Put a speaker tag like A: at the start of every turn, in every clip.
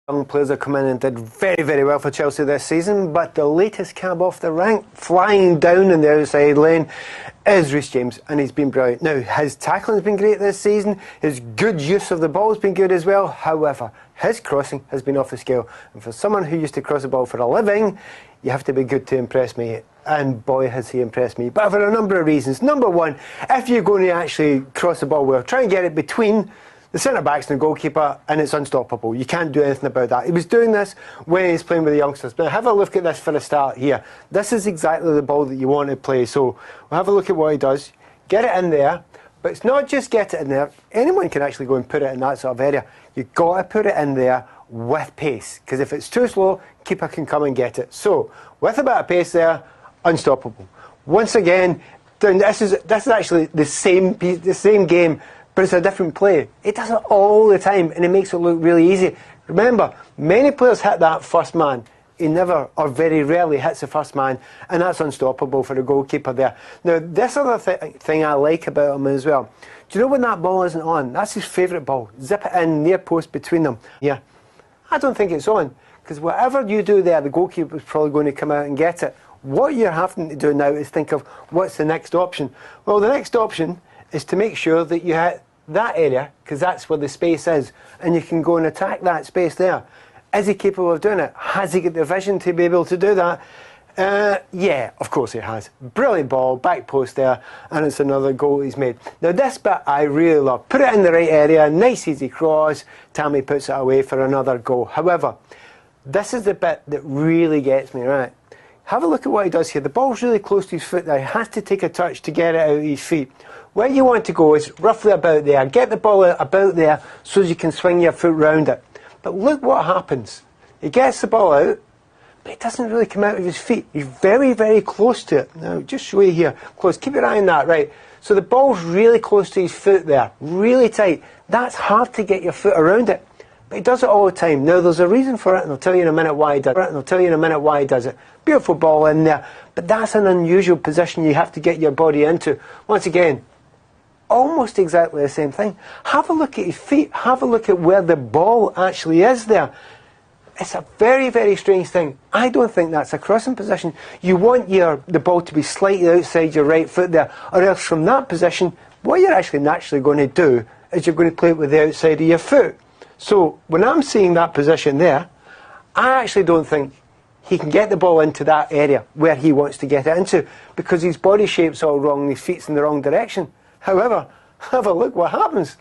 A: Young players have come in and did very, very well for Chelsea this season, but the latest cab off the rank, flying down in the outside lane, is Reece James, and he's been brilliant. Now, his tackling's been great this season, his good use of the ball's been good as well, however, his crossing has been off the scale, and for someone who used to cross the ball for a living, you have to be good to impress me, and boy has he impressed me, but for a number of reasons. Number one, if you're going to actually cross the ball well, try and get it between the centre-backs and the goalkeeper, and it's unstoppable. You can't do anything about that. He was doing this when he's playing with the youngsters. Now, have a look at this for a start here. This is exactly the ball that you want to play. So, we'll have a look at what he does. Get it in there, but it's not just get it in there. Anyone can actually go and put it in that sort of area. You've got to put it in there with pace, because if it's too slow, keeper can come and get it. So, with a bit of pace there, unstoppable. Once again, this is actually the same game, but it's a different play. It does it all the time, and it makes it look really easy. Remember, many players hit that first man. He never, or very rarely, hits the first man, and that's unstoppable for the goalkeeper there. Now, this other thing I like about him as well. Do you know when that ball isn't on? That's his favourite ball. Zip it in, near post between them. Yeah, I don't think it's on, because whatever you do there, the goalkeeper's probably going to come out and get it. What you're having to do now is think of what's the next option. Well, the next option is to make sure that you hit that area, because that's where the space is, and you can go and attack that space there. Is he capable of doing it? Has he got the vision to be able to do that? Yeah, of course he has. Brilliant ball, back post there, and it's another goal he's made. Now this bit I really love. Put it in the right area, nice easy cross, Tammy puts it away for another goal. However, this is the bit that really gets me, right? Have a look at what he does here. The ball's really close to his foot there. He has to take a touch to get it out of his feet. Where you want to go is roughly about there. Get the ball out about there so you can swing your foot round it. But look what happens. He gets the ball out, but it doesn't really come out of his feet. He's very, very close to it. Now, just show you here. Close. Keep your eye on that, right? So the ball's really close to his foot there. Really tight. That's hard to get your foot around it. But he does it all the time. Now, there's a reason for it, and I'll tell you in a minute why he does it. Beautiful ball in there. But that's an unusual position you have to get your body into. Once again, almost exactly the same thing. Have a look at his feet. Have a look at where the ball actually is there. It's a very, very strange thing. I don't think that's a crossing position. You want the ball to be slightly outside your right foot there, or else from that position, what you're actually naturally going to do is you're going to play it with the outside of your foot. So, when I'm seeing that position there, I actually don't think he can get the ball into that area where he wants to get it into, because his body shape's all wrong and his feet's in the wrong direction. However, have a look what happens.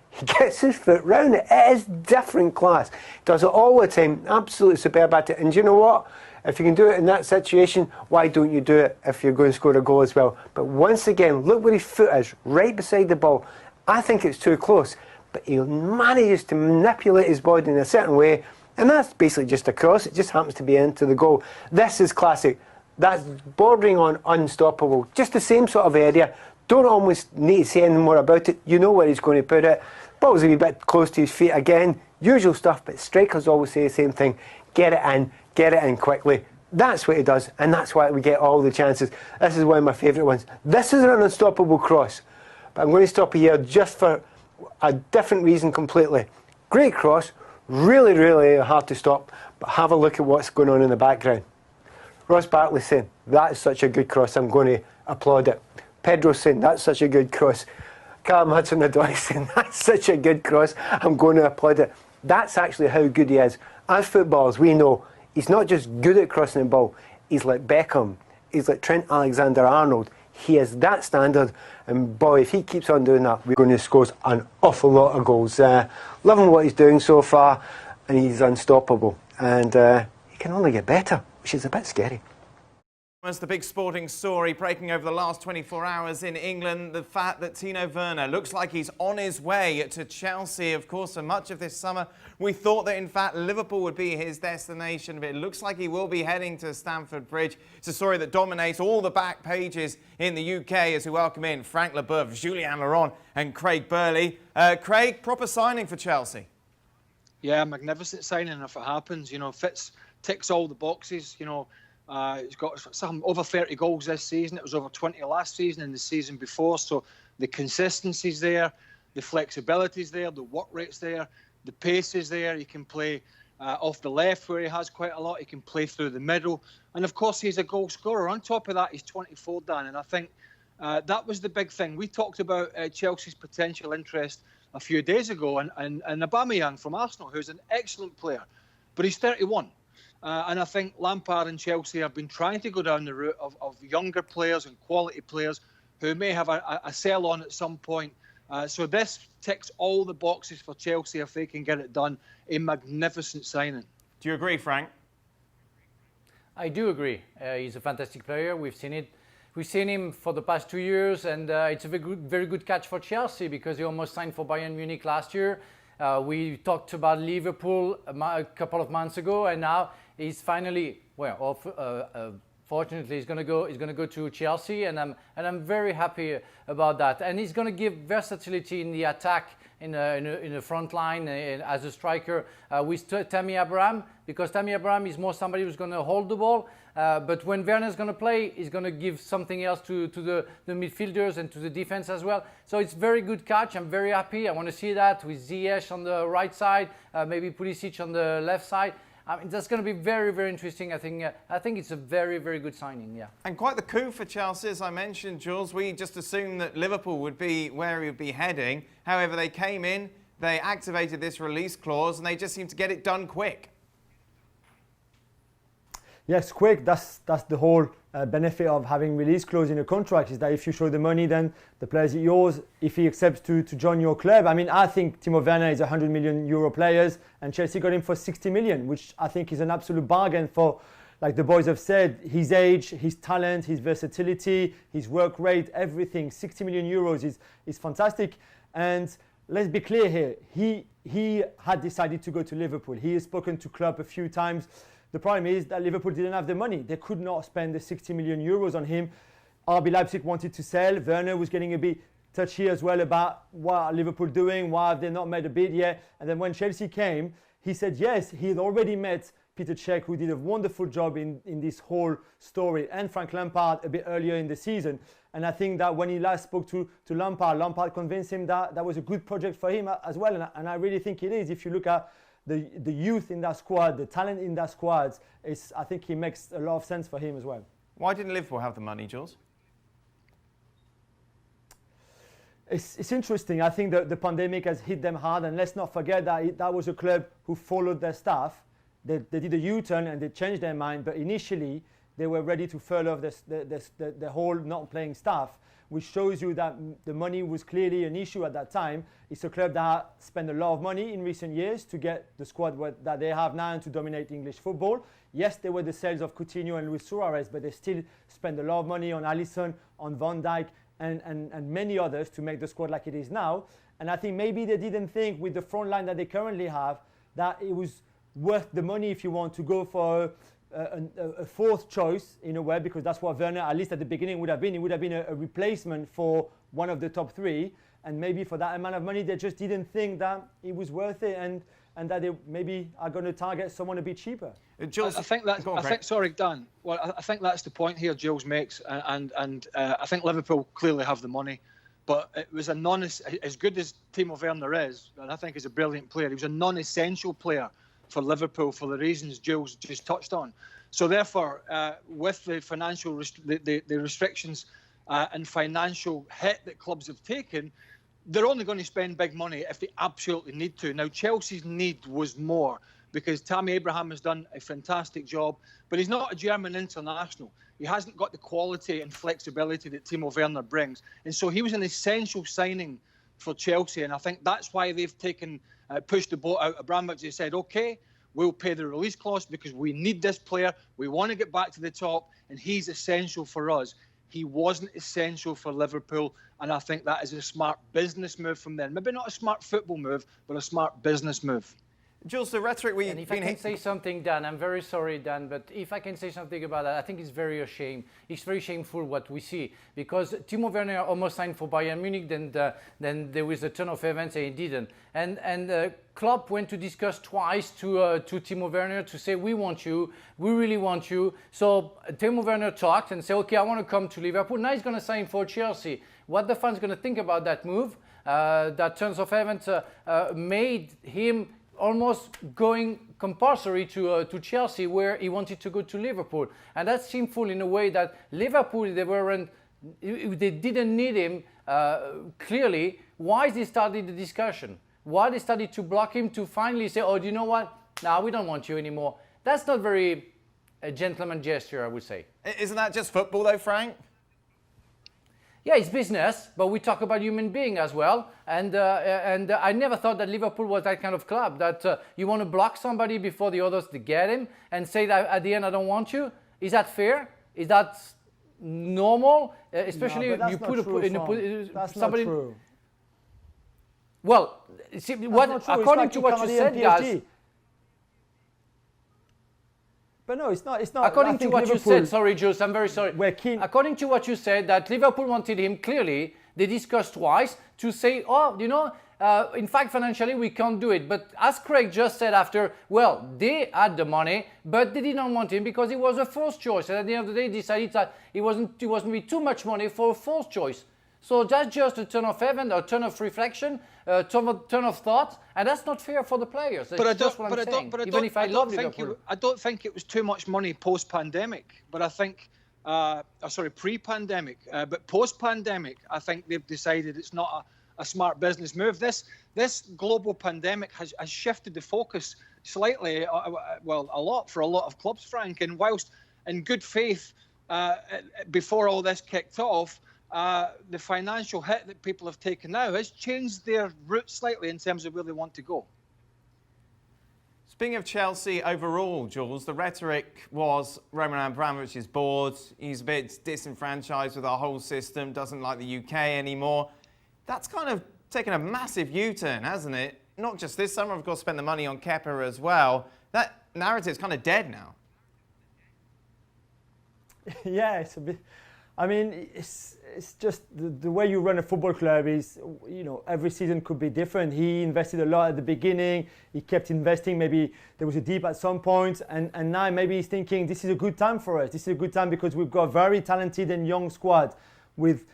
A: He gets his foot round it. It is different class. Does it all the time. Absolutely superb at it. And do you know what? If you can do it in that situation, why don't you do it if you're going to score a goal as well? But once again, look where his foot is, right beside the ball. I think it's too close. But he manages to manipulate his body in a certain way, and that's basically just a cross. It just happens to be into the goal. This is classic. That's bordering on unstoppable. Just the same sort of area. Don't almost need to say anything more about it. You know where he's going to put it. Ball's a wee bit close to his feet again. Usual stuff, but strikers always say the same thing. Get it in quickly. That's what he does, and that's why we get all the chances. This is one of my favourite ones. This is an unstoppable cross. But I'm going to stop here just for a different reason completely. Great cross, really, really hard to stop, but have a look at what's going on in the background. Ross Bartley saying, that is such a good cross, I'm going to applaud it. Pedro saying, that's such a good cross. Callum Hudson-Odoi saying, that's such a good cross, I'm going to applaud it. That's actually how good he is. As footballers, we know he's not just good at crossing the ball, he's like Beckham, he's like Trent Alexander-Arnold. He is that standard, and boy, if he keeps on doing that, we're going to score an awful lot of goals. Loving what he's doing so far, and he's unstoppable. And he can only get better, which is a bit scary.
B: That's the big sporting story breaking over the last 24 hours in England. The fact that Timo Werner looks like he's on his way to Chelsea. Of course, for much of this summer, we thought that, in fact, Liverpool would be his destination. But it looks like he will be heading to Stamford Bridge. It's a story that dominates all the back pages in the UK as we welcome in Frank Leboeuf, Julien Laurent and Craig Burley. Craig, proper signing for Chelsea.
C: Yeah, magnificent signing if it happens. You know, ticks all the boxes, you know. He's got some over 30 goals this season. It was over 20 last season and the season before. So the consistency's there, the flexibility's there, the work rate's there, the pace is there. You can play off the left where he has quite a lot. He can play through the middle. And, of course, he's a goal scorer. On top of that, he's 24, Dan. And I think that was the big thing. We talked about Chelsea's potential interest a few days ago. And Aubameyang from Arsenal, who's an excellent player. But he's 31. And I think Lampard and Chelsea have been trying to go down the route of younger players and quality players who may have a sell on at some point. So this ticks all the boxes for Chelsea if they can get it done. A magnificent signing.
B: Do you agree, Frank?
D: I do agree. He's a fantastic player. We've seen it. We've seen him for the past 2 years, and it's a very good catch for Chelsea because he almost signed for Bayern Munich last year. We talked about Liverpool a couple of months ago, and now he's finally fortunately, he's going to go to Chelsea, and I'm very happy about that. And he's going to give versatility in the attack, in the front line as a striker with Tammy Abraham, because Tammy Abraham is more somebody who's going to hold the ball. But when Werner's going to play, he's going to give something else to the midfielders and to the defense as well. So it's very good catch. I'm very happy. I want to see that with Ziyech on the right side, maybe Pulisic on the left side. I mean, that's going to be very, very interesting. I think it's a very, very good signing, yeah.
B: And quite the coup for Chelsea, as I mentioned, Jules. We just assumed that Liverpool would be where he would be heading. However, they came in, they activated this release clause, and they just seemed to get it done quick.
E: Yes, quick. That's the whole benefit of having release clause in a contract, is that if you show the money, then the player is yours if he accepts to join your club. I mean, I think Timo Werner is 100 million euro players, and Chelsea got him for 60 million, which I think is an absolute bargain for, like the boys have said, his age, his talent, his versatility, his work rate, everything. 60 million euros is fantastic. And let's be clear here, he had decided to go to Liverpool. He has spoken to Klopp a few times. The problem is that Liverpool didn't have the money. They could not spend the 60 million euros on him. RB Leipzig wanted to sell. Werner was getting a bit touchy as well about what are Liverpool doing, why have they not made a bid yet. And then when Chelsea came, he said yes, he had already met Peter Cech, who did a wonderful job in this whole story, and Frank Lampard a bit earlier in the season. And I think that when he last spoke to Lampard convinced him that that was a good project for him as well. And I really think it is. If you look at the youth in that squad, the talent in that squad, I think it makes a lot of sense for him as well.
B: Why didn't Liverpool have the money, Jules?
E: It's interesting. I think the pandemic has hit them hard, and let's not forget that that was a club who followed their staff. They did a U-turn and they changed their mind, but initially they were ready to furlough the whole not playing staff, which shows you that the money was clearly an issue at that time. It's a club that spent a lot of money in recent years to get the squad that they have now and to dominate English football. Yes, there were the sales of Coutinho and Luis Suarez, but they still spend a lot of money on Alisson, on Van Dijk, and many others to make the squad like it is now. And I think maybe they didn't think with the front line that they currently have that it was worth the money, if you want, to go for a fourth choice in a way, because that's what Werner, at least at the beginning, would have been. It would have been a replacement for one of the top three, and maybe for that amount of money they just didn't think that it was worth it, and that they maybe are going to target someone a bit cheaper.
B: Jules,
C: I think that. Sorry, Dan. Well, I think that's the point here Jules makes, and I think Liverpool clearly have the money, but it was as good as Timo Werner is, and I think he's a brilliant player. He was a non-essential player for Liverpool for the reasons Jules just touched on. So therefore, with the financial the restrictions and financial hit that clubs have taken, they're only going to spend big money if they absolutely need to. Now, Chelsea's need was more, because Tammy Abraham has done a fantastic job, but he's not a German international. He hasn't got the quality and flexibility that Timo Werner brings. And so he was an essential signing for Chelsea, and I think that's why they've pushed the boat out. Abramovic has said, OK, we'll pay the release clause because we need this player. We want to get back to the top, and he's essential for us. He wasn't essential for Liverpool, and I think that is a smart business move from them. Maybe not a smart football move, but a smart business move.
B: Jules, the rhetoric we...
D: And if I can say something, Dan, I'm very sorry, Dan, but if I can say something about that, I think it's very a shame. It's very shameful what we see, because Timo Werner almost signed for Bayern Munich, then there was a ton of events and he didn't. And Klopp went to discuss twice to Timo Werner to say, we want you, we really want you. So Timo Werner talked and said, okay, I want to come to Liverpool. Now he's going to sign for Chelsea. What the fans going to think about that move? That turns of events made him almost going compulsory to Chelsea, where he wanted to go to Liverpool, and that's shameful in a way that Liverpool they didn't need him clearly. Why they started the discussion? Why they started to block him to finally say, "Oh, do you know what? Now we don't want you anymore." That's not very a gentleman gesture, I would say.
B: Isn't that just football, though, Frank?
D: Yeah, it's business, but we talk about human being as well. And I never thought that Liverpool was that kind of club, that you want to block somebody before the others to get him and say that at the end, I don't want you. Is that fair? Is that normal? Especially
E: no,
D: you put somebody.
E: Not true.
D: Well, see, according to what you said, guys.
E: But no, it's not. It's not.
D: According to what you said, sorry, Jules, I'm very sorry.
E: We're keen.
D: According to what you said, that Liverpool wanted him clearly. They discussed twice to say, oh, you know, in fact, financially we can't do it. But as Craig just said after, well, they had the money, but they didn't want him because it was a first choice. And at the end of the day, decided that it wasn't be too much money for a first choice. So that's just a turn of event, a turn of reflection, a turn of thought, and that's not fair for the players. That's just what I'm saying. Even if I love Liverpool.
C: I don't think it was too much money post-pandemic, but I think, pre-pandemic, but post-pandemic, I think they've decided it's not a smart business move. This global pandemic has shifted the focus slightly, a lot for a lot of clubs, Frank. And whilst in good faith, before all this kicked off, the financial hit that people have taken now has changed their route slightly in terms of where they want to go.
B: Speaking of Chelsea overall, Jules, the rhetoric was Roman Abramovic is bored, he's a bit disenfranchised with our whole system, doesn't like the UK anymore. That's kind of taken a massive U-turn, hasn't it? Not just this summer, of course, spent the money on Kepa as well. That narrative's kind of dead now.
E: Yeah, it's a bit. I mean, it's just the way you run a football club is, you know, every season could be different. He invested a lot at the beginning. He kept investing. Maybe there was a dip at some point. And now maybe he's thinking this is a good time for us. This is a good time because we've got a very talented and young squad with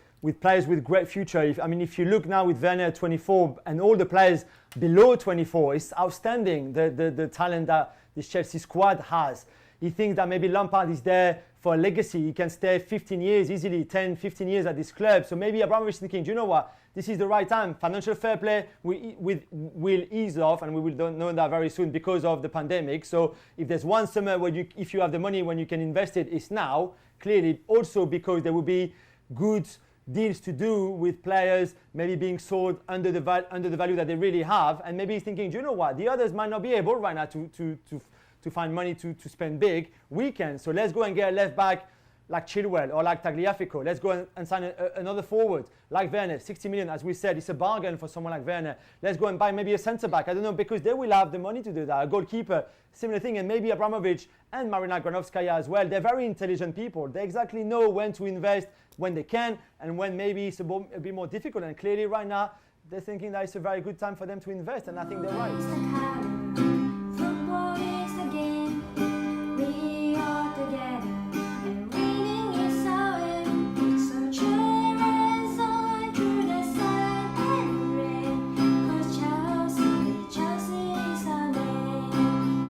E: players with great future. If you look now with Werner at 24 and all the players below 24, it's outstanding, the talent that this Chelsea squad has. He thinks that maybe Lampard is there for a legacy. He can stay 15 years easily, 10, 15 years at this club. So maybe Abramovich is thinking, do you know what? This is the right time. Financial fair play will ease off, and we will know that very soon because of the pandemic. So if there's one summer where if you have the money when you can invest it, it's now. Clearly, also because there will be good deals to do with players maybe being sold under the value that they really have. And maybe he's thinking, do you know what? The others might not be able right now to find money to spend big. We can. So let's go and get a left back like Chilwell or like Tagliafico. Let's go and sign another forward like Werner. 60 million, as we said, it's a bargain for someone like Werner. Let's go and buy maybe a centre back. I don't know, because they will have the money to do that. A goalkeeper, similar thing. And maybe Abramovich and Marina Granovskaya as well. They're very intelligent people. They exactly know when to invest, when they can, and when maybe it's a bit more difficult. And clearly right now, they're thinking that it's a very good time for them to invest. And I think they're right.